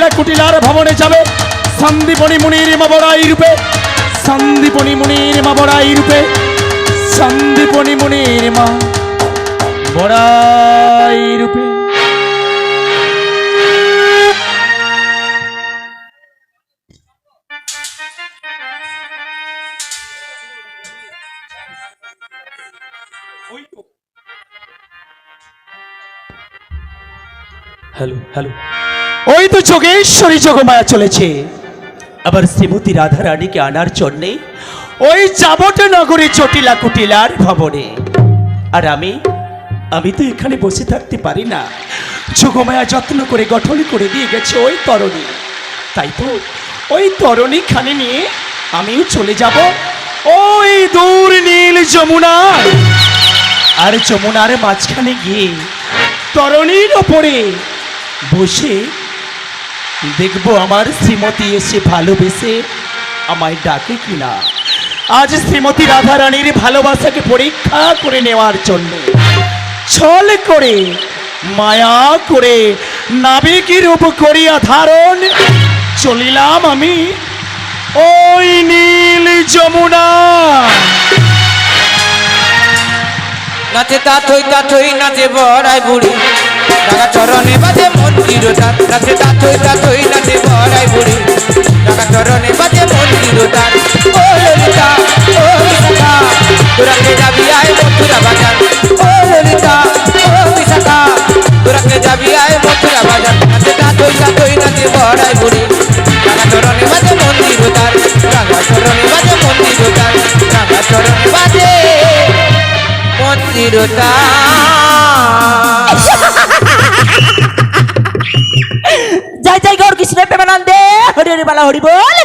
চটিলা কুটিলার ভবনে যাবে সন্দীপনী মুনির মা বড়াই রূপে, সন্দীপনী মুনির মা বড়াই রূপে, সন্দীপনী মুনির মা বড়াই রূপে। হ্যালো হ্যালো, ওই তো যোগেশ্বরী যোগমায়া চলেছে আবার শ্রীমতী রাধা রানীকে আনার জন্যে ওই যাবট নগরী চটিলা কুটিলার ভবনে। আর আমি তো এখানে বসে থাকতে পারি না, যোগমায়া যত্ন করে গঠন করে দিয়ে গেছে ওই তরণী, তাই তো ওই তরণী খানে নিয়ে আমিও চলে যাব ওই দূর নীল যমুনা। আর যমুনার মাঝখানে গিয়ে তরণীর ওপরে বসে দেখবো আমার শ্রীমতী এসে ভালোবেসে আমায় ডাকে কিনা। আজ শ্রীমতী রাধা রানীর ভালোবাসাকে পরীক্ষা করে নেওয়ার জন্য ছল করে মায়া করে নাবিকী রূপ করিয়া ধারণ চলিলাম আমি ওই নীল যমুনা। নাচে তাথই নাচে বড়াই বুড়ি, টাকা চরণে বাজে মন্দির তার। নাচে তাথই নাচে বড়াই বুড়ি, টাকা চরণে বাজে মন্দির তার। ও ললিতা ও বিশাখা, তোরাকে যাবি আয় মথুরা বাজার। ও ললিতা ও বিশাখা, তোরাকে যাবি আয় মথুরা বাজার। নাচে তাথই নাচে বড়াই বুড়ি, টাকা চরণে বাজে মন্দির তার। টাকা চরণে বাজে মন্দির তার। টাকা চরণে বাজে মন্দির তার। জয় জয় গৌর কৃষ্ণ প্রেমানন্দে, হরি হরি বালা হরি বল।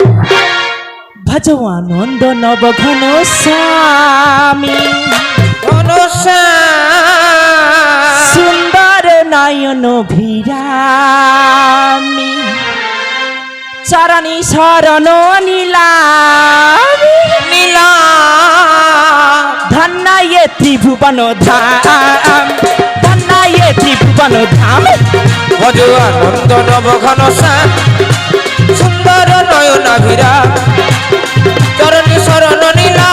ভজ আনন্দ নব ঘন স্বামী, সুন্দর নয়ন ভিরামি, চরণী শরণ নীলা ধন্য ये ত্রিভুবন ধাম, ধন্য ये ত্রিভুবন ধাম। ভজ আনন্দ নব ঘন শ্যাম, সুন্দর নয়না ভিরা, চরণী শরণ নীলা,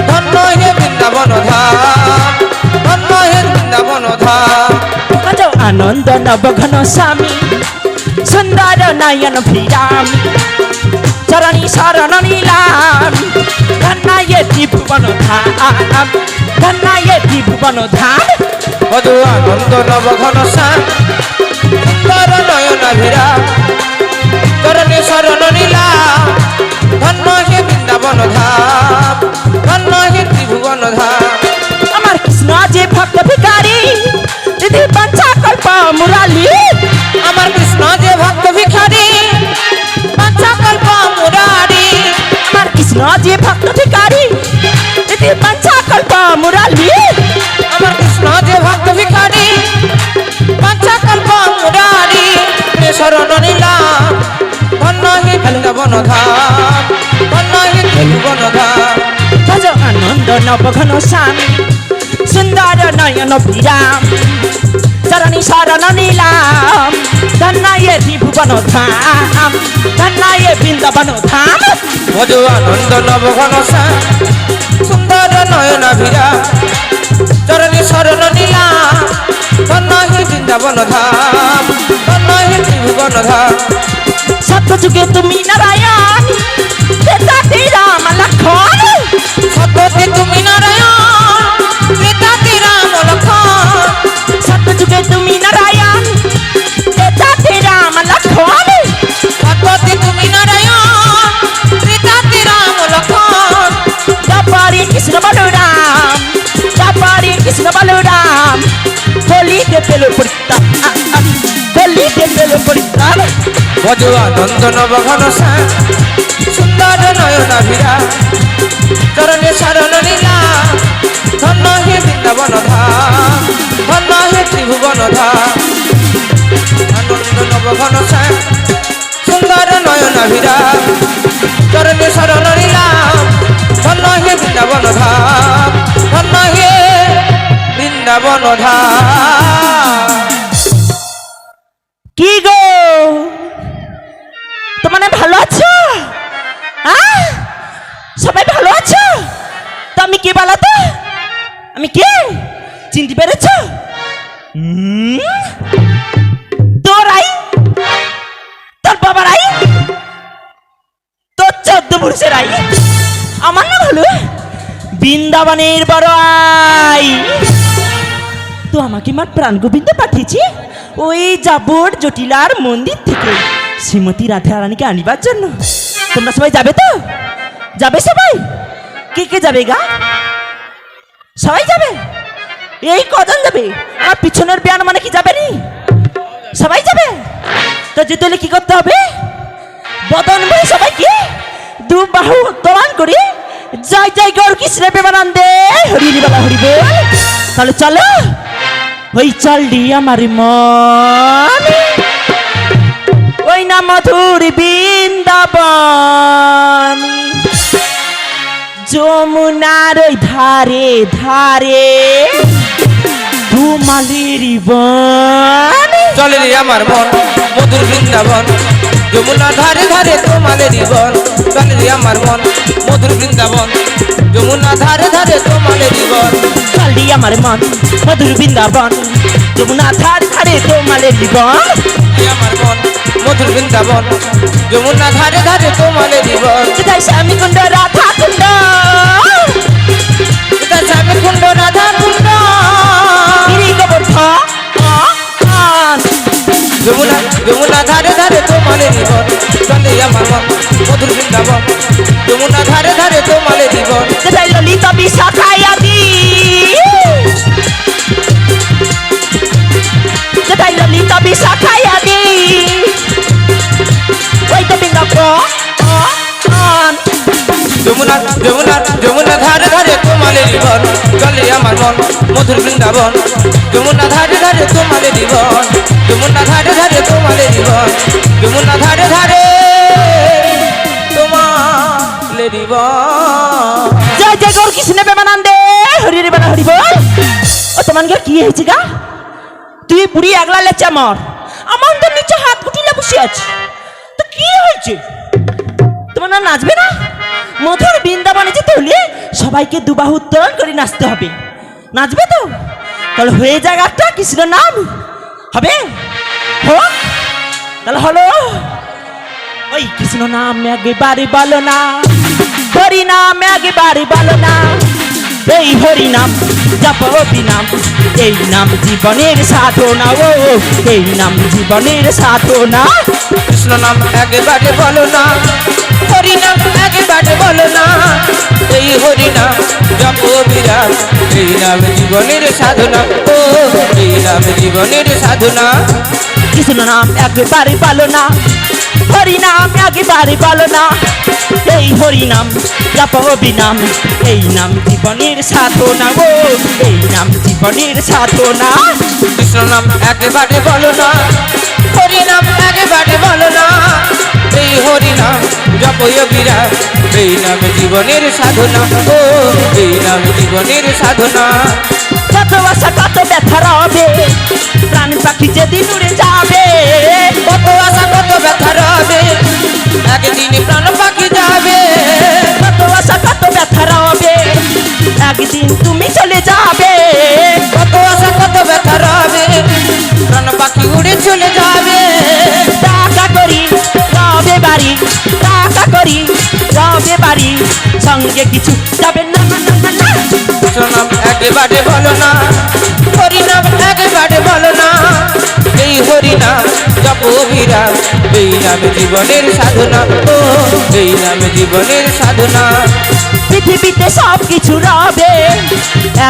ধন্য হে বৃন্দাবন ধাম, ধন্য হে বৃন্দাবন ধাম। ভজ আনন্দ নব ঘন স্বামী, সুন্দর নয়ন ভিরামি, চরণী শরণ নীলাম, ধন্য ये ত্রিভুবন ধাম, ধন্য ये ত্রিভুবন ধাম। ভজ আনন্দ নব ঘন শ্যাম, সুন্দর নয়না ভিরা, চরণী শরণ নীলা, ধন্য হে বৃন্দাবন ধাম, ধন্য হে ত্রিভুবন ধাম। আমার কৃষ্ণ যে ভক্ত ভিখারি, দিদি বাঞ্ছা কল্প মুরালি। আমার কৃষ্ণ যে ভক্ত ভিখারি, বাঞ্ছা কল্প মুরারি। আমার কৃষ্ণ যে ভক্ত ভিখারি, দিদি বাঞ্ছা কল্প মুরালি। আমার কৃষ্ণ যে ভক্ত ভিখারি, বাঞ্ছা কল্প মুরারি। শরণ নীলাম, ধন্য হে বৃন্দাবন ধাম, ধন্য হে ত্রিভুবন ধাম। ভজ আনন্দ নব ঘন স্বামী, সুন্দর নয়ন ভিরাম, চরণী শরণ নীলাম, ধন্য ये ত্রিভুবন ধাম, ধন্য ये বৃন্দাবন ধাম। ভজ আনন্দ নব ঘন শ্যাম, সুন্দর নয়না ভিরা, চরণী শরণ নীলাম, ধন্য হে বৃন্দাবন ধাম, ধন্য হে ত্রিভুবন ধাম। সত্যযুগে তুমি নারায়ণ, ত্রেতাতে রাম লক্ষ্মণ। সত্যতে তুমি নারায়ণ, ত্রেতাতে রাম লক্ষ্মণ। সত্যযুগে তুমি নারায়ণ, ত্রেতাতে রাম লক্ষ্মণ। সত্যতে তুমি নারায়ণ, ত্রেতাতে রাম লক্ষ্মণ। দ্বাপরে কৃষ্ণ বলরাম, দ্বাপরে কৃষ্ণ বলরাম, কলিতে পেল পরিত্রাণ, কলিতে পেল পরিত্রাণ। ভজ আনন্দ নব ঘন শ্যাম, সুন্দর নয়না ভিরা, চরণে শরণ নীলাম, ধন্য হে বৃন্দাবন ধাম, ধন্য হে ত্রিভুবন ধাম। আনন্দ নব ঘন শ্যাম, সুন্দর নয়না ভিরা, চরণে শরণ নীলাম, ধন্য হে বৃন্দাবন ধাম, ধন্য হে বৃন্দাবন ধাম। কি গো মানে ভালো আছো? হ্যাঁ, সবাই ভালো আছো তো? আমি কে বলো তো? আমি কে চিনতে পেরেছ? তোরাই, তোর বাবারাই, তোর 14 পুরুষের আই, আমার না ভালো বৃন্দাবনের বড় আই। তো আমাকে মার প্রাণ গোবিন্দ পাঠিয়েছে ওই যাবর জটিলার মন্দির থেকে শ্রীমতী রাধা রানীকে আনিবার জন্য। তোমরা সবাই যাবে তো? যাবে সবাই? কে কে যাবে গা? সবাই যাবে? এই কজন যাবে? আমার পিছনের বিয়ান মানে কি যাবে নি? সবাই যাবে? তো যেতে হলে কি করতে হবে? বদন ভাই সবাইকে দু বাহু উত্তোলন করে জয় জয় গৌর কৃষ্ণ প্রেমানন্দে হরিলি বালা হরি বল। তাহলে চলো ওই চালডি আমার মন, ওই না মধুর বৃন্দাবন, যমুনার ওই ধারে ধারে ধুমালির বন। চলে রে আমার মন মধুর বৃন্দাবন, যমুনা ধারে ধারে তোমাদের জীবন। চলে রে আমার মন মধুর বৃন্দাবন, যমুনা ধারে ধারে তোমাদের জীবন। চালডি আমার মন মধুর বৃন্দাবন, যমুনা ধারে ধারে ধুমালির বন। আমার মন মধুর বৃন্দাবন, যমুনা ধারে ধারে তোমাদের জীবন। কোথায় স্বামী কুণ্ড রাধা কুণ্ড, কোথায় স্বামী কুণ্ড রাধা কুণ্ড, যমুনা যমুনা ধারে ধারে তোমাদের জীবন। চলে আমার মন মধুর বৃন্দাবন, যমুনা ধারে ধারে তোমাদের জীবন। কোথায় ললিতা বিশাখায় আদি, কোথায় ললিতা বিশাখায় আদি, ওই তো বৃন্দাবন। যমুনা যমুনা যমুনা ধারে ধারে তোমাদের জীবন। চলে আমার মন মধুর বৃন্দাবন, যমুনা ধারে ধারে তোমাদের জীবন। যমুনা ধারে ধারে তোমাদের জীবন, যমুনা ধারে ধারে তোমাদের জীবন। জয় জয় গৌর কৃষ্ণ প্রেমানন্দে হরি রে বালা হরি বল। ও তোমার কি হয়েছে গা? তুই বুড়ি আগলা লেচা আমার আমার তো নিচে হাত গুটিলে বসে আছে, তো কি হয়েছে? তোমার না নাচবে না? মধুর বৃন্দাবনে যেতে হলে সবাইকে দুবাহু উত্তোলন করে নাচতে হবে। নাচবে তো? তাহলে হয়ে যাক একটা কৃষ্ণ নাম হবে, হোক তাহলে হলো। ওই কৃষ্ণ নাম একবারে বলো না, হরি নাম একবারে বলো না, এই হরি নাম জপ নাম, এই নাম জীবনের সাধনা, ও এই নাম জীবনের সাধনা। কৃষ্ণ নাম একবারে বলো না, হরি নাম একবারে বলো না, এই হরি নাম জপ বিরাম, এই নাম জীবনের সাধনা, ও এই নাম জীবনের সাধনা। কৃষ্ণ নাম একবারে বলো না, হরি নাম একবারে বলো না, এই হরি নাম জপ নাম, এই নাম জীবনের সাধনা, ও এই নাম জীবনের সাধনা। কৃষ্ণ নাম একবারে বলো না, হরি নাম একবারে বলো না, এই হরি নাম জপ বিরাম, এই নাম জীবনের সাধনা, ও এই নাম জীবনের সাধনা। কত আশা কত ব্যথা রবে, প্রাণ পাখি যেদিন উড়ে যাবে, কত আশা কত ব্যথা রবে, একদিন প্রাণ পাখি যাবে। কত আশা কত ব্যথা রবে, একদিন তুমি চলে যাবে। কত আশা কত ব্যথা রবে, প্রাণ পাখি উড়ে চলে যাবে। টাকা করি রবে বাড়ি, টাকা করি রবে বাড়ি, সঙ্গে কিছু যাবে না না না না না। নাম একেবারে বলো না, হরি নাম একেবারে বলো না, এই হরি নাম জপ বিরাম, এই নাম জীবনের সাধনা, ও এই নাম জীবনের সাধনা। পৃথিবীতে সব কিছু রবে,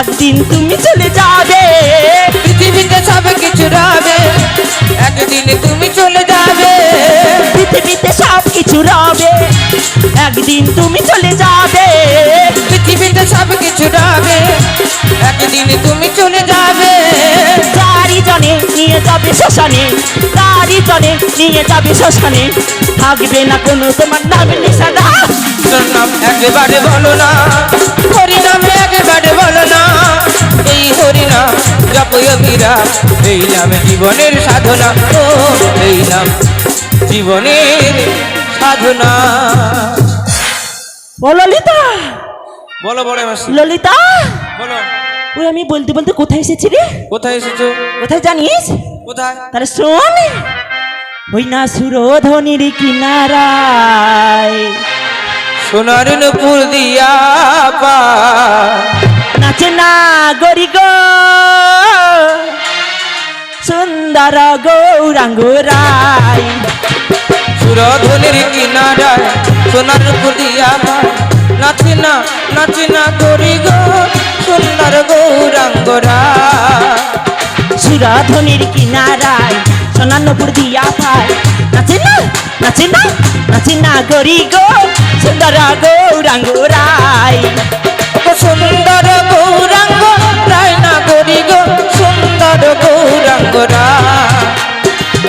একদিন তুমি চলে যাবে। পৃথিবীতে সব কিছু রবে, একদিন তুমি চলে যাবে। পৃথিবীতে সব কিছু রবে, একদিন তুমি চলে যাবে। পৃথিবীতে সব কিছু রবে, একদিন তুমি চলে যাবে। গাড়ি জনে নিয়ে যাবে শ্মশানে, গাড়ি জনে নিয়ে যাবে শ্মশানে, থাকবে না কোনো তোমার নাম নিশানা। তোর নাম একেবারে বলো না, হরি নাম একেবারে বলো না, এই হরি নাম জপ বিরাম, এই নাম জীবনের সাধনা, ও এই নাম জীবনের সাধনা। ও ললিতা, বলো বড় মাসি, ললিতা, বলো। ওই আমি বলতে বলতে কোথায় এসেছি রে? কোথায় এসেছো? কোথায় জানিস? কোথায়? তাহলে শোন, ওই না সুরধনির কিনারায় সোনার নুপুর দিয়া পা নাচে না গরি গো সুন্দর গৌরাঙ্গ রায়। সুরধনির কিনারায় সোনার নুপুর দিয়া পা নাচে না করি গো সুন্দর গৌরাঙ্গরা। সুরধনির কিনারায় সোনারপুর দিয়া পায় নাচে না গরি গো সুন্দর গৌরাঙ্গ রায়। সুন্দর গৌরাঙ্গ রায় না করি গো সুন্দর গৌরাঙ্গরা।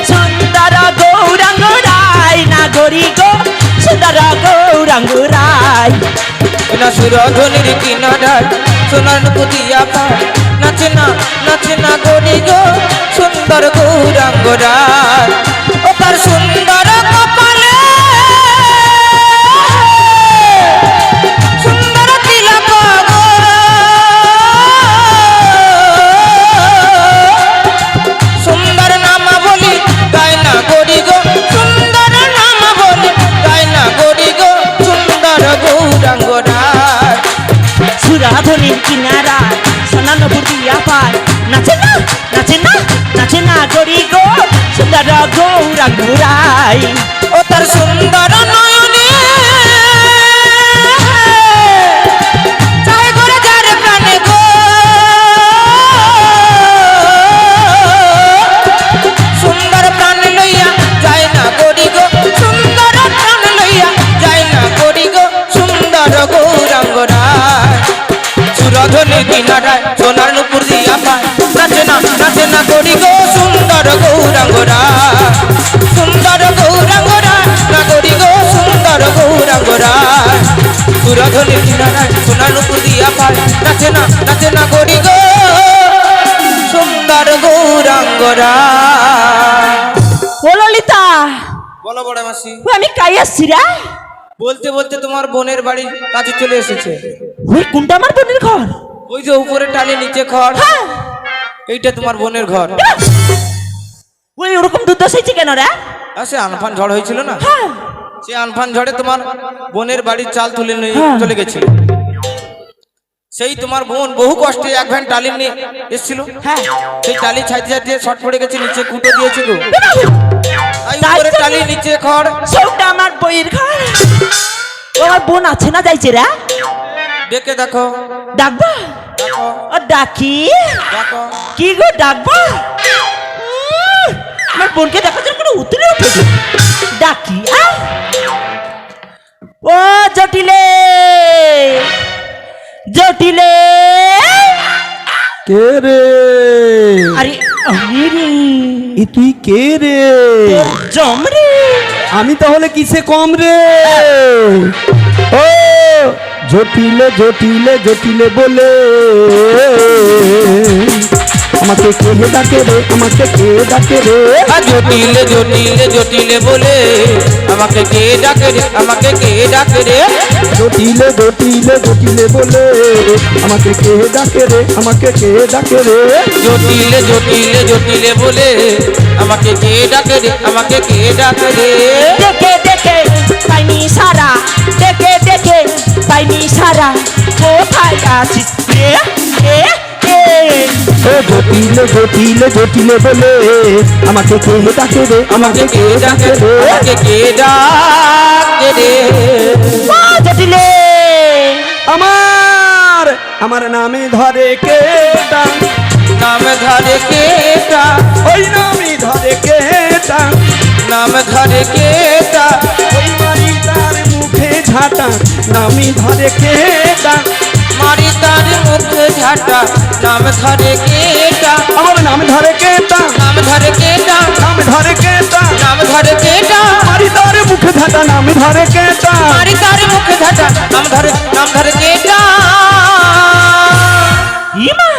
সুন্দর গৌরাঙ্গ রায় না গরি গো সুন্দর গৌরাঙ্গ রায়। না সুরধনির কিনারায় সোনার পুতিয়া পায় নাচে না করি গো সুন্দর গৌরাঙ্গরা। ও তার সুন্দর কপালে সুন্দর তিলক গো, সুন্দর নাম বলি গায় না করি গো সুন্দর নাম বলি গায় না করি গো সুন্দর গৌরাঙ্গরা। সুরধনির কিনারায় সোনারপুর দিয়া পায় নাচে না গরি গো সুন্দর গৌরাঙ্গ রায়। ও তার সুন্দর নয়নে চাই করে যার প্রাণে গো, সুন্দর প্রাণ লইয়া যায় না করি গো সুন্দর প্রাণ লইয়া যায় না করি গো সুন্দর গৌরাঙ্গরা। সুরধনির কিনারায় সোনার নুপুর দিয়া পায় নাচে না করি গো সুন্দর গৌরাঙ্গরা। সুন্দর গৌরাঙ্গরা না করি গো সুন্দর গৌরাঙ্গরা। সুরধনির কিনারায় সোনার নুপুর দিয়া পায় নাচে না করি গো সুন্দর গৌরাঙ্গরা। ও ললিতা, বলো বড় মাসি। ওই আমি কাই আসছি রে? বলতে বলতে তোমার বোনের বাড়ির কাছে চলে এসেছে। ওই কোনটা আমার বোনের ঘর? ওই যে উপরে টালি নিচে ঘর, হ্যাঁ, এইটা তোমার বোনের ঘর। ওই ওরকম দুধ দশাইছে কেন রে? সে আনফান ঝড় হয়েছিল না, হ্যাঁ, সে আনফান ঝড়ে তোমার বোনের বাড়ির চাল তুলে নিয়ে হ্যাঁ। চলে গেছিল। সেই তোমার বোন বহু কষ্টে এক ভ্যান টালি নিয়ে এসেছিল। হ্যাঁ, সেই টালি ছাইতে শর্ট পড়ে গেছে, নিচে কুটো দিয়েছে গো। তাই তাই উপরে তো- টালি নিচে খড়। সবটা আমার বইয়ের ঘর। ও আমার বোন আছে না যাইছে রে? ডেকে দেখো, ডাকবা? দেখো, ও ডাকি? দেখো। কি গো ডাকবা? আমার বোনকে দেখার জন্য কোনো উত্তরে উঠেছে। ডাকি ও জটিলে জটিলে। কে রে? আরে আমি রে, এ তুই কে রে? জম রে। আমি তাহলে কিসে কম রে? ও জটিলে জটিলে জটিলে বলে আমাকে কে ডাকে রে? আমাকে কে ডাকে রে? জটিলে জটিলে জটিলে বলে আমাকে কে ডাকে রে? আমাকে কে ডাকে রে? জটিলে জটিলে জটিলে বলে আমাকে কে ডাকে রে? আমাকে কে ডাকে রে? জটিলে জটিলে জটিলে বলে আমাকে কে ডাকে রে? আমাকে কে ডাকে রে? দেখে দেখে পাইনি সারা, দেখে দেখে পাইনি সারা, কোথায় আছিস রে? ও জটিলে জটিলে জটিলে বলে আমাকে কে ডাকে রে? আমাকে কে ডাকে রে? আমাকে কে ডাকে রে? ও জটিলে আমার আমার নামে ধরে কে ডাক? নাম ধরে কে ডাক? ওই নামে ধরে কে ডাক? নাম ধরে কে ডাক? ওই মারি তার মুখে ঝাঁটা নামে ধরে কে ডাক? মারি তার মুখে ঝাঁটা নাম ধরে কে ডাক? আমার নাম ধরে কে ডাক? নাম ধরে কে ডাক? নাম ধরে কে ডাক? নাম ধরে কে ডাক? মারি তার মুখে ঝাঁটা নাম ধরে কে ডাক? মারি তার মুখে ঝাঁটা নাম ধরে কে ডাক? ইমা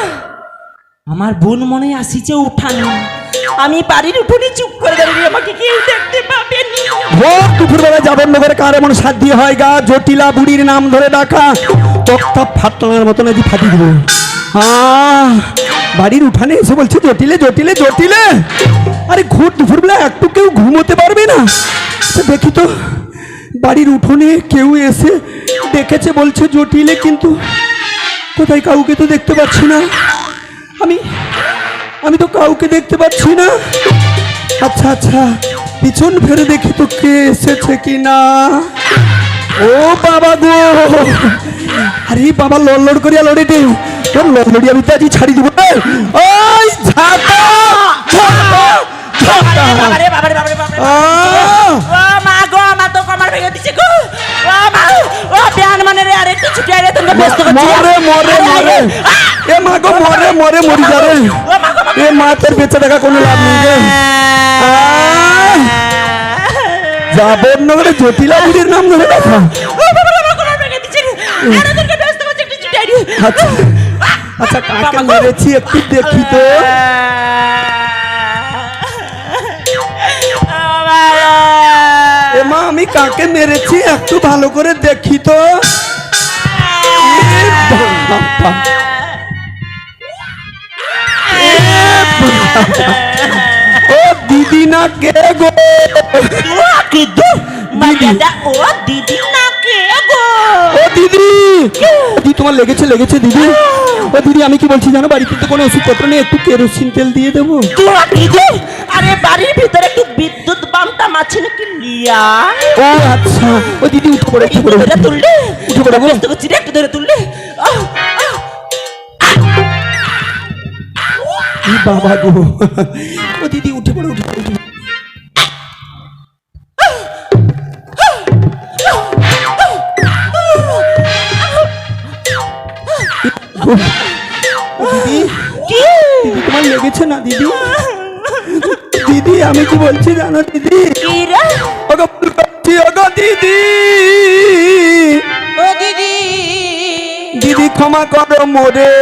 আমার বোন মনে আসিছে উঠানি, আমি বাড়ির উঠোনে চুপ করে দাঁড়িয়ে, আমাকে কেউ দেখতে পাবেনি। ভোর দুপুরবেলা যাবেন নগরে কার এমন সাধ্য হয় গা জটিলা বুড়ির নাম ধরে ডাকা, তক্তা ফাটানোর মতন আজ ফাটি দিব। বাড়ির উঠানে এসে বলছে জটিলে জটিলে জটিলে। আরে ঘোর দুপুরবেলা একটু কেউ ঘুমোতে পারবে না? তো দেখি তো বাড়ির উঠোনে কেউ এসে দেখেছে বলছে জটিলে, কিন্তু কোথায় কাউকে তো দেখতে পাচ্ছি না। আমি তো কাউকে দেখতে পাচ্ছি না। আচ্ছা আচ্ছা পিছন ফেরে দেখি তো কে এসেছে কি না। ও বাবা গো, আরে বাবা লড় করিয়া লড়ে দে, তোর লড়ি আমি তো আজ ছাড়ি দিব। ওই ঝাঁটা ঝাঁটা ঝাঁটা। বাবারে বাবারে বাবারে বাবারে, ও মা গো, আমার তো কমার ভেঙে দিছে গো। ও মা, ও প্যান মানে রে, আরে একটু ছুটি আরে তুমি ব্যস্ত করছিস। মরে মরে মরে, এ মা গো মরে মরে মরি যা রে। এ মা তোর বেঁচে থাকা কোনো লাভ নেই রে। যাবেন নগরে জটিলা বুড়ির নাম ধরে দেখা। ও বাবারে, আমার কমার ভেঙে দিছে রে, আরে তুমি ব্যস্ত করছিস, একটু ছুটি আরে। আচ্ছা আচ্ছা কাকে মেরেছি একটু দেখি তো। এ মা আমি কাকে মেরেছি একটু ভালো করে দেখি তো। এ বাবা, এ বাবা। ও দিদি না কে গো? ও দিদি না কে গো? ও দিদি, দিদি তোমার লেগেছে লেগেছে দিদি। ও দিদি আমি কি বলছি জানো, বাড়িতে তো কোনো ওষুধপত্র নেই, একটু কেরোসিন তেল দিয়ে দেবো। আরে বাড়ির ভিতরে একটু বিদ্যুৎ বামটা মাছি নাকি লিয়া। ও আচ্ছা, ও দিদি উঠে পড়ে উঠে পড়ে ধরে তুললে, উঠে পড়ে গো। ব্যস্ত করছি রে, একটু ধরে তুললে। এই বাবা গো, ও দিদি উঠে পড়ে উঠে পড়ে উঠে পড়ে। ও দিদি, দিদি তোমার লেগেছে না দিদি? দিদি আমি কি বলছি জানো দিদি? কি রে? ওগো ভুল করছি, ওগো দিদি, ও দিদি দিদি ক্ষমা করো মোরে।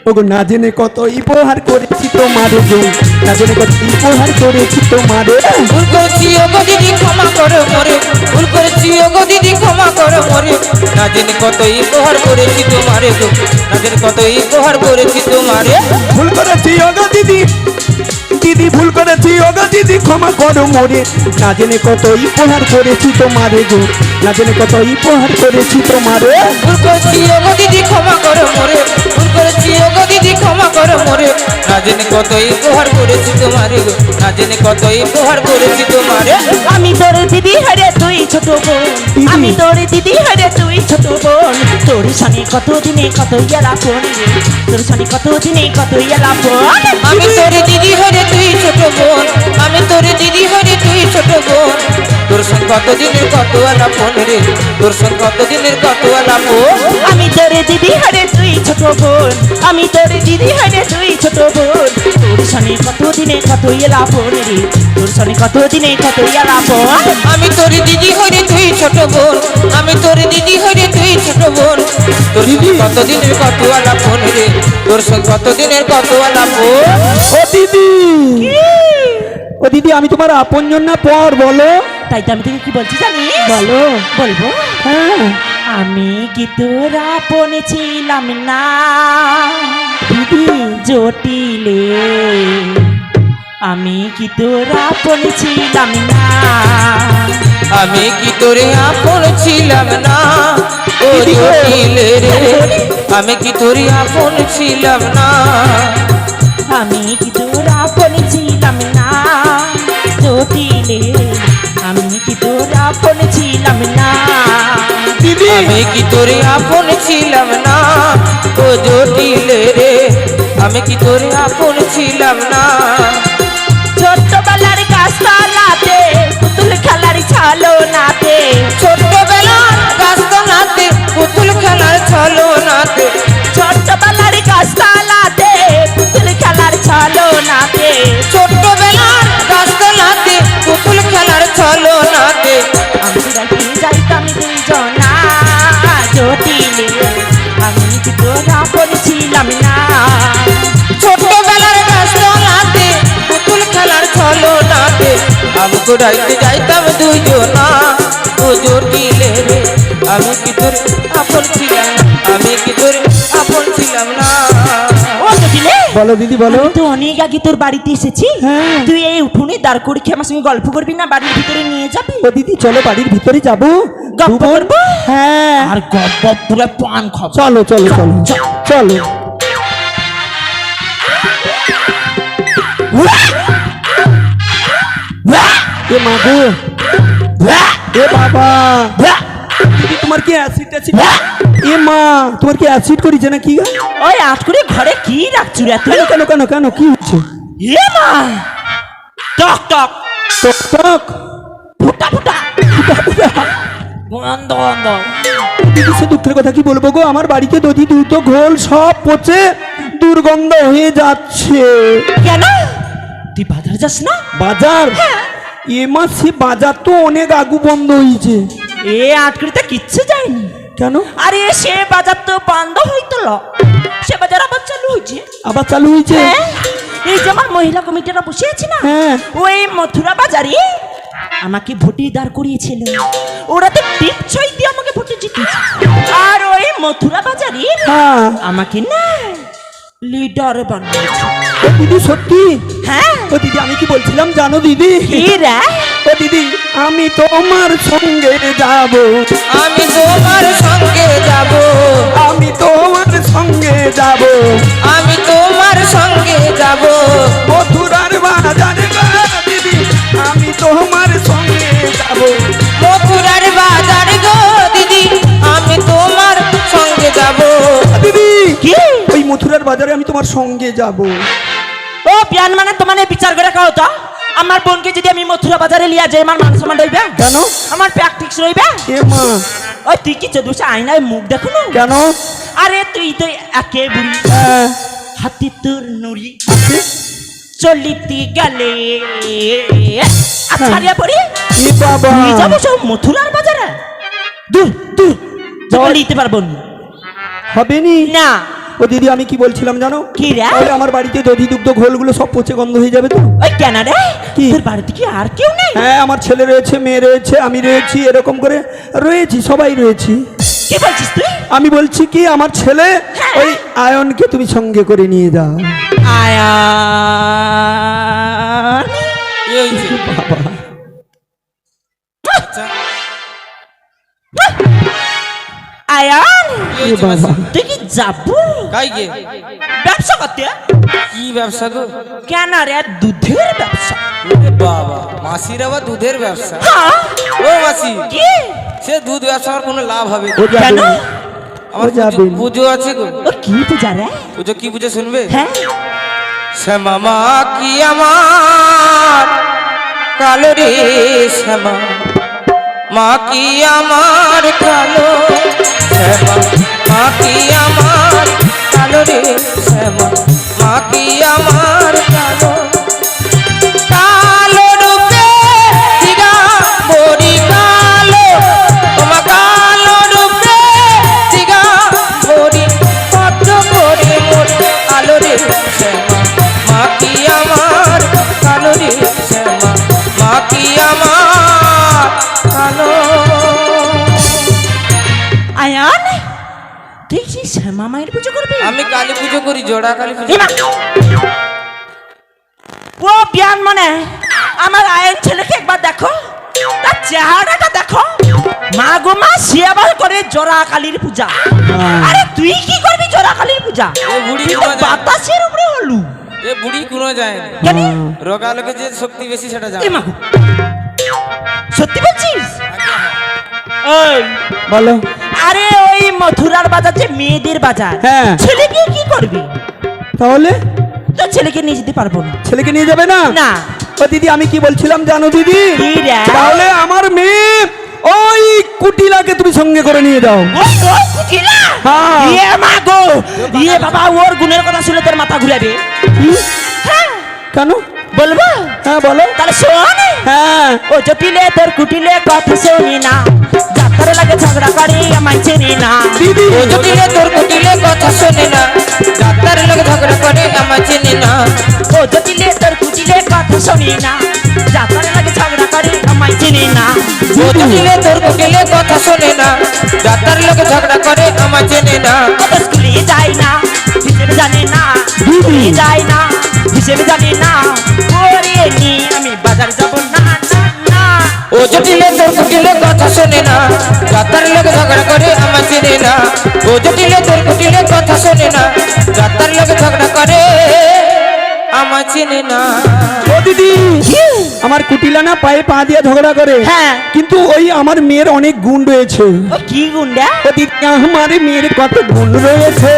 ওগো না জেনে কত উপহার করেছি তোমারে গো, না জেনে কত উপহার করেছি তোমারে। ভুল করেছি ও গো দিদি ক্ষমা করো মোরে, ভুল করেছি ও গো দিদি ক্ষমা করো মোরে। না জেনে কত উপহার করেছি তোমারে গো, না জেনে কত উপহার করেছি তোমারে। ভুল করেছি ওগো দিদি, দিদি ভুল করেছি ওগো দিদি ক্ষমা করো মোরে। না জেনে কত উপহার করেছি তোমারে গো, না জেনে কত উপহার করেছি তোমারে। ভুল করেছি ও গো দিদি ক্ষমা করো মোরে, ভুল করেছি ও গো দিদি ক্ষমা করো মোরে। না জেনে কত উপহার করেছি তোমারে গো, না জেনে কত উপহার করেছি তোমারে। আমি তোর দিদি হারে তুই ছোট বোন, আমি তোর দিদি হারে তুই ছোট বোন। তোর সনে কত দিনে কত ইয়ালা ফোন রে, তোর সনে কত দিনে কত ইয়ালা ফোন। আমি তোর দিদি হরে তুই ছোট বোন, আমি তোর দিদি হরে তুই ছোট বোন। তোর সঙ্গে কত দিনের কত আলা ফোন রে, তোর সঙ্গে কত দিনের কত আলা ফোন। আমি তোর দিদি হারে তুই ছোট বোন, আমি তোর দিদি হারে তুই ছোট বোন। তোর সনে কত দিনে কত ইয়ালা ফোন রে, তোর সনে কত দিনে কত ইয়ালা ফোন। আমি তোর দিদি হরে তুই ছোট বোন, আমি তোর দিদি হরে তুই ছোট বোন। তোর সঙ্গে কত দিনের কত আলা ফোন রে, তোর সঙ্গে কত দিনের কত আলা ফোন। ও দিদি, ও দিদি আমি তোমার আপনজন না পর বলো? তাই তো আমি তোকে কি বলছি জানিস? বলো। বলবো? হ্যাঁ আমি কি তোর আপন ছিলাম না দিদি, জটিলে, আমি কি তোর আপন ছিলাম না। আমি কি তোরে আপন ছিলাম না ও জটিলে রে, আমি কি তোরে আপন ছিলাম না। আমি কি তোর আপন ছিলাম না জটিলে, আমি কি তোর আপন ছিলাম না। দিদি আমি কি তোরে আপন ছিলাম না ও জটিলে রে, আমি কি তোরে আপন ছিলাম না। ছোট্টবেলার গাছতলাতে পুতুল খেলার ছালো নাতে, ছোট্টবেলার গাছতলাতে পুতুল খেলার ছলো নাতে, ছোট্টবেলার গাছতলাতে পুতুল খেলার ছালো নাতে। ছোট্টবেলার গাছতলাতে পুতুল খেলার ছলো নাতে। আমি রাখি যাইতাম দুইজনা জটিলে, আমি কি তোর আপন ছিলাম না। আমি কুড়াইতে যাইতাম দুজনা হুজুর দিলে রে আমি কি তোর আপন ছিলাম না, আমি কি তোর আপন ছিলাম না। ও জটিলে, বলো দিদি বলো। আমি তো অনেক আগে তোর বাড়িতে এসেছি। হ্যাঁ। তুই এই উঠোনে দাঁড় করে কি আমার সঙ্গে গল্প করবি না বাড়ির ভিতরে নিয়ে যাবি? ও দিদি চলো বাড়ির ভিতরে যাবো। গল্প করবো? হ্যাঁ আর গল্প পুরো পান খাবো। চলো চলো চলো চলো। এ মা গো, এ বাবা, দিদি তোমার কি অ্যাসিড ট্যাসিড? এ মা তোমার কি অ্যাসিড করেছে নাকি? ওই আট করে ঘরে কি রাখছু রে তুই? কেন কেন কেন কেন কি হচ্ছে? এ মা, টক টক টক টক ফুটা ফুটা ফুটা ফুটা। বন্ধ বন্ধ। দিদি সে দুঃখের কথা কি বলবো গো, আমার বাড়িতে দধি দুধ ঘোল সব পচে দুর্গন্ধ হয়ে যাচ্ছে। কেন তুই বাজার যাস না? বাজার? এ মাস সে বাজার তো অনেক আগু বন্ধ হয়েছে। এ আটকড়িতে কিচ্ছু যায়নি। কেন? আরে সে বাজার তো বন্ধ হইতো ল, সে বাজার আবার চালু হয়েছে। আবার চালু হয়েছে? হ্যাঁ, এই যে আমার মহিলা কমিটিরা বসে আছে না, হ্যাঁ। ওই মথুরা বাজারে আমাকে ভোটে দাঁড় করিয়েছিল। ওরা তো টিপছই দিয়ে আমাকে ভোটে জিতিয়েছে। আর ওই মথুরা বাজারে হ্যাঁ। আমাকে না লিডার বানিয়েছে। ও দিদি সত্যি? হ্যাঁ। ও দিদি আমি কি বলছিলাম জানো দিদি? কি রে? ও দিদি আমি তোমার সঙ্গে যাব, আমি তোমার সঙ্গে যাব, আমি তোমার সঙ্গে যাব, আমি তোমার সঙ্গে যাব, মথুরার বাজারে গো দিদি আমি তোমার সঙ্গে যাব। মথুরার বাজার গো দিদি আমি তোমার সঙ্গে যাব। দিদি কি? ওই মথুরার বাজারে আমি তোমার সঙ্গে যাব। ও বিয়ান মানে তোমার বিচার করে খাও তো, আমার বোনকে যদি আমি মথুরা বাজারে লিয়া যাই আমার মান সম্মান রইবে? কেন? আমার প্র্যাকটিস রইবে? এ মা ওই তুই কি চোদ্দশে আয়নায় মুখ দেখো না? কেন? আরে তুই তো একে বুড়ি, হ্যাঁ। হাতি তোর নুড়ি চলিতে গেলে ছাড়িয়া পড়ি এ বাবা তুই যাবো সব মথুরার বাজারে? দূর দূর চলিতে পারবো না। হবে নি? না। ও দিদি আমি কি বলছিলাম জানো? কি রে? তাহলে আমার বাড়িতে দধি দুগ্ধ ঘোলগুলো সব পচে গন্ধ হয়ে যাবে তো? ওই কেন রে? কি? তোর বাড়িতে কি আর কেউ নেই? হ্যাঁ আমার ছেলে রয়েছে, মেয়ে রয়েছে, আমি রয়েছি, এরকম করে রয়েছি, সবাই রয়েছি। কি বলছিস তুই? আমি বলছি কি আমার ছেলে হ্যাঁ। ওই আয়নকে তুমি সঙ্গে করে নিয়ে যাও। আয়ান কি হয়েছে? আচ্ছা আয়ান কি হয়েছে বাবা। মাসি? তুই কি যাবো কাই গে ব্যবসা করতে? কি ব্যবসা গো? কেন রে? দুধের ব্যবসা। ওরে বাবা, মাসির আবার দুধের ব্যবসা? হ্যাঁ। ও মাসি, কি? সে দুধ ব্যবসা আমার কোনো লাভ হবে না। ও যাবে কেন? না। আমার ও যাবে না। পুজো আছে গো। ও কি পূজা রে? পুজো কি পুজো শুনবে? হ্যাঁ। শ্যামা মা কি আমার কালো রে, শ্যামা মা কি আমার কালো, শ্যামা মা কি আমার কালো রে, শ্যামা মা কি আমার কালো। কালো রূপে দিগা বড়ি কালো, তোমার কালো রূপে দিগা বড়ি কত করে মোর আলো রে, শ্যামা মা কি আমার কালো রে, শ্যামা মা কি আমার কালো। আয়ান তুই কি শ্যামা মায়ের পুজো করবি? আমি কালী পুজো করি, জোড়া কালী পুজো। এমা! ও বিয়ান মানে আমার আয়ন ছেলেকে একবার দেখো, তার চেহারাটা দেখো। মা গো মা, সে আবার করে জোড়া কালীর পূজা। আরে তুই কি করবি জোড়া কালীর পূজা? এ বুড়ি তুই তো কোনা যায়। বাতাসের উপরে হলু। এ বুড়ি কোনো যায় না, কেন? রোগালোকে যে শক্তি বেশি সেটা যায়। এ মা গো, সত্যি বলছিস? ওই বলো। আরে ওই মথুরার বাজার যে মেয়েদের বাজার, হ্যাঁ। ছেলেকে কি করবি? তাহলে তো ছেলেকে নিয়ে যেতে পারবো না। ছেলেকে নিয়ে যাবে না? না। ও দিদি আমি কি বলছিলাম জানো দিদি? কি রে? তাহলে আমার মেয়ে ওই কুটিলাকে তুমি সঙ্গে করে নিয়ে যাও। ওই ওই কুটিলা? হ্যাঁ। ইয়ে মা গো, ইয়ে বাবা, ওর গুণের কথা শুনে তোর মাথা ঘুরাবে। কি? হ্যাঁ, কেন? বলবো? হ্যাঁ বলো। তাহলে শোন। হ্যাঁ। ও জটিলে তোর কুটিলে কথা শুনি না, যাত্রা লাগে ঝগড়া করে আমায় চেনি না। দিদি ও জটিলে তোর কুটিলে কথা শোনে না, ডাক্তার লোক ঝগড়া করে আমার চিনি না। ও জটিলে তোর কুটিলে কথা শুনি না, যাত্রা লাগে ঝগড়া জটিলে তোর কুটিলে কথা শোনে না, ডাক্তার লোকে ঝগড়া করে আমার চেনে না। ও তো স্কুলে যায় না, হিসেবে জানে না, স্কুলে যায় না, হিসেবে জানে না, ওরে নি আমি বাজার যাব না না না। ও জটিলে তোর কুটিলে কথা শোনে না, ডাক্তার লোকে ঝগড়া করে আমার চেনে না। ও জটিলে তোর কুটিলে কথা শোনে না, ডাক্তার লোকে ঝগড়া করে আমার চেনে না। ও দিদি, আমার কুটিলা না পায়ে পা দিয়ে ঝগড়া করে, হ্যাঁ। কিন্তু ওই আমার মেয়ের অনেক গুণ রয়েছে। ও কি গুন্ডা? ও দিদি, আমার মেয়ের কত গুণ রয়েছে,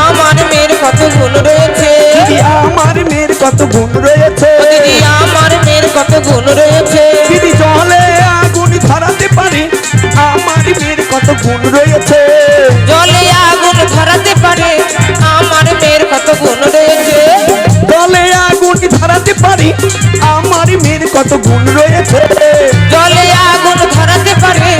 আমার মেয়ের কত গুণ রয়েছে, দিদি আমার মেয়ের কত গুণ রয়েছে। ও দিদি আমার মেয়ের কত গুণ রয়েছে। দিদি জলে আগুন ধরাতে পারে, আমার মেয়ের কত গুণ রয়েছে। জলে আগুন ধরাতে পারে, আমার মেয়ের কত গুণ রয়েছে। জলে আগুন ধরাতে পারে, আমার মেয়ের কত গুণ রয়েছে। জলে আগুন ধরাতে পারে,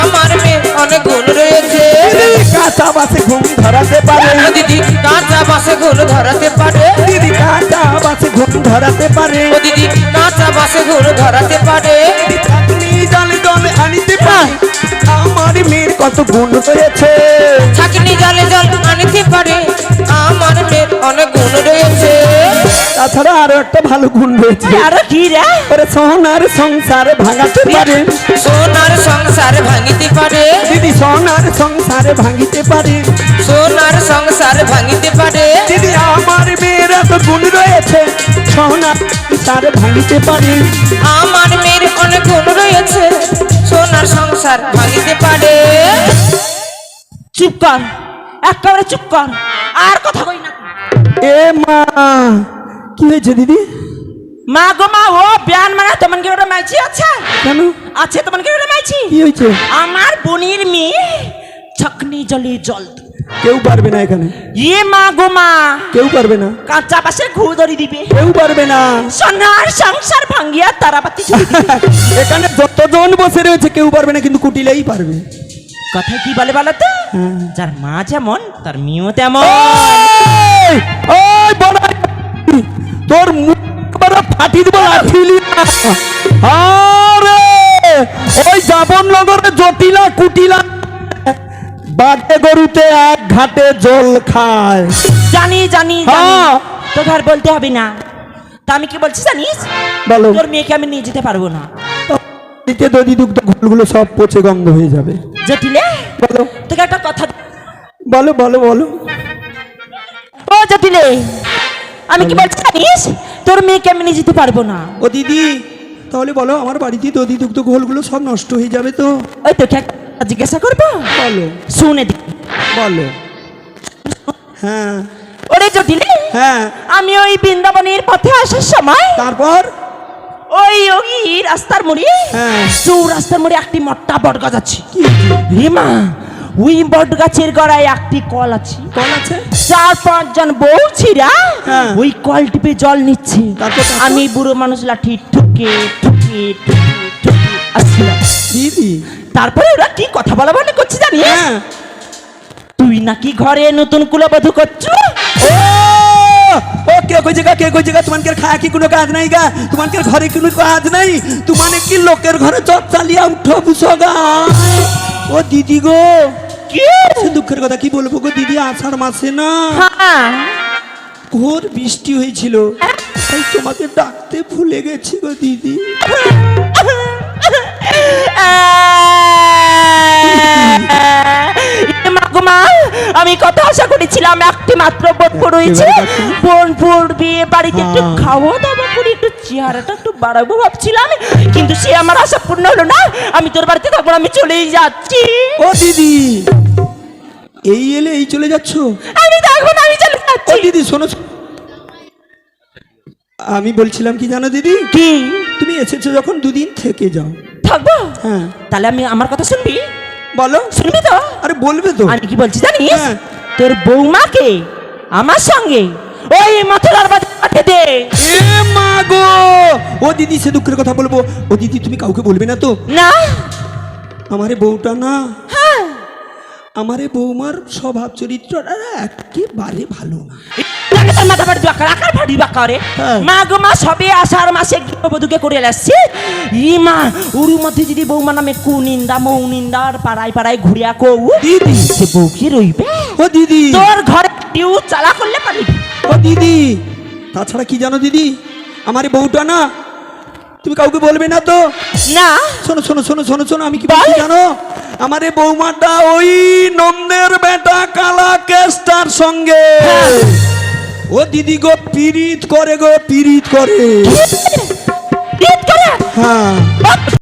আমার মেয়ের অনেক গুণ রয়েছে। দিদি কাঁচা বাসে ঘুম ধরাতে পারে, ও দিদি কাঁচা বাসে গুণ ধরাতে পারে, দিদি কাঁচা বাসে ঘুম ধরাতে পারে। ও দিদি কাঁচা বাসে গুণ ধরাতে পারে। দিদি চাটনি জলে জলে আনিতে পারে, আমার মেয়ের কত গুণ রয়েছে। ছাঁকনি জলে জল আনিতে পারে, আমার মেয়ের অনেক গুণ রয়েছে। তাছাড়া আরো একটা ভালো গুণ রয়েছে, আরো কি রে? ওরে সোনার সংসার ভাঙাতে পারে। সোনার সংসার ভাঙিতে পারে, দিদি সোনার সংসার ভাঙিতে পারে। সোনার সংসার ভাঙিতে পারে। দিদি আমার মেয়ের এত গুণ রয়েছে, সোনার সংসার ভাঙিতে পারে। আমার মেয়ের অনেক গুণ রয়েছে, সোনার সংসার ভাঙিতে পারে। চুপ কর, একেবারে চুপ কর, আর কথা কই না। এ মা, কি হয়েছে দিদি? মা গো মা, ও বিয়ান মানে তোমার কি ওটা মাইছি আছে? কেন, আছে তোমার কি ওটা মাইছি? কি হয়েছে? আমার বোনের মেয়ে ছাকনি জলে জল দেবে। কেউ পারবে না এখানে, ইয়ে মা গো মা, কেউ পারবে না, কাঁচা পাশে ঘু ধরি দিবে, কেউ পারবে না। সোনার সংসার ভাঙ্গিয়া তারাবাতি জ্বলি দিবে। এখানে যতজন বসে রয়েছে কেউ পারবে না, কিন্তু কুটিলেই পারবে। কথা কি বলে বলো তো? হ্যাঁ। যার মা যেমন তার মেয়েও তেমন। ওই, ওই বড়াই, তোর মুখ বড় ফাটি দিব লাঠিলি না। আরে ওই জাবননগরে জটিলা কুটিলা বাঘে গরুতে এক ঘাটে জল খায়। জানি জানি জানি, হ্যাঁ। তোকে আর বলতে হবে না। তা আমি কি বলছি জানিস? বলো। তোর মেয়েকে আমি নিয়ে যেতে পারবো না। দিতে দধি দুগ্ধ ঘুলগুলো সব পচে গন্ধ হয়ে যাবে। জটিলে, বলো তোকে একটা কথা, বলো বলো বলো। ও জটিলে, আমি কি বলছি জানিস? তোর মেয়েকে আমি নিয়ে যেতে পারবো না। ও দিদি, তাহলে বলো আমার বাড়িতে দধি দুগ্ধ ঘোলগুলো সব নষ্ট হয়ে যাবে তো? ওই তোকে একটা জিজ্ঞাসা করবো, বলো শুনে দি। বলো। হ্যাঁ ওরে জটিলে, হ্যাঁ, আমি ওই বৃন্দাবনের পথে আসার সময় তারপর? ওই রাস্তার মোড়ে, হ্যাঁ। রাস্তার মোড়ে একটি মোটা বট গাছ আছে। রিমা, ওই বট গাছের গড়ায় একটি কল আছে। কল আছে? 4-5 জন বউছিরা হ্যাঁ। ওই কল টিপে জল নিচ্ছে। তারপর? আমি বুড়ো মানুষ লাঠি ঠুকে ঠুকে ঠুকে ঠুকে আসছিলাম। দিদি, তারপরে ওরা কি কথা বলা বলে করছে জানিস? হ্যাঁ। তুই নাকি ঘরে নতুন কুলবধূ করছো? ও ও কে কই জায়গা, কে কই জায়গা? তোমার খায় কি কোনো কাজ নাই গা? তোমার ঘরে কোনো কাজ নাই? তোমার কি লোকের ঘরে চট চালিয়ে উঠো বুঝো গা? ও দিদি গো, কি? সে দুঃখের কথা কি বলবো গো দিদি, আষাঢ় মাসে না হ্যাঁ, ঘোর বৃষ্টি হয়েছিল, তাই তোমাকে ডাকতে ভুলে গেছি গো দিদি। মা, আমি কত আশা করেছিলাম, একটি মাত্র বোনপুর রয়েছে, বোনপুর বিয়ে বাড়িতে একটু খাওয়া দাওয়া করে একটু চেহারাটা একটু বাড়াবো ভাবছিলাম, কিন্তু সে আমার আশা পূর্ণ হলো না। আমি তোর বাড়িতে থাকবো, আমি চলেই যাচ্ছি। ও দিদি, এই এলে এই চলে যাচ্ছ? আমি থাকবো না, আমি চলে ও যাচ্ছি। দিদি শোনো, আমি বলছিলাম কি জানো দিদি, কি? তুমি এসেছো যখন দুদিন থেকে যাও। থাকবো? হ্যাঁ। তাহলে আমি আমার কথা শুনবি? বলো। শুনবি তো? আরে বলবে তো। আমি কি বলছি জানিস? হ্যাঁ। তোর বৌমাকে আমার সঙ্গে ওই মথুরার বাজার পাঠিয়ে দে। এ মা গো, ও দিদি সে দুঃখের কথা বলবো। ও দিদি তুমি কাউকে বলবে না তো? না। আমারে বউটা না, হ্যাঁ। আমারে বৌমার স্বভাব চরিত্রটা একেবারে ভালো না। তাকে তোর মাথা ফাটি বাঁকা আকার ফাটি বাঁকা রে হ্যাঁ। মা গো মা সবে আষাঢ় মাসে গৃহবধূকে করে এলাচ্ছি ই মা ওর মধ্যে যদি বৌমা নামে কুনিন্দা মৌনিন্দার পাড়ায় পাড়ায় ঘুরিয়া কৌ দিদি সে বউ কি রইবে ও দিদি তোর ঘরে টিউ চালা করলে পারিবি ও দিদি তাছাড়া কি জানো দিদি আমার এই বউটা না তুমি কাউকে বলবে না তো না শোনো শোনো শোনো শোনো শোনো আমি কি বল। বলছি জানো আমার এই বৌমাটা ওই নন্দের বেটা কালা কেস্টার সঙ্গে ও দিদি গো পিরিত করে গো পিরিত করে ঈদ করে হ্যাঁ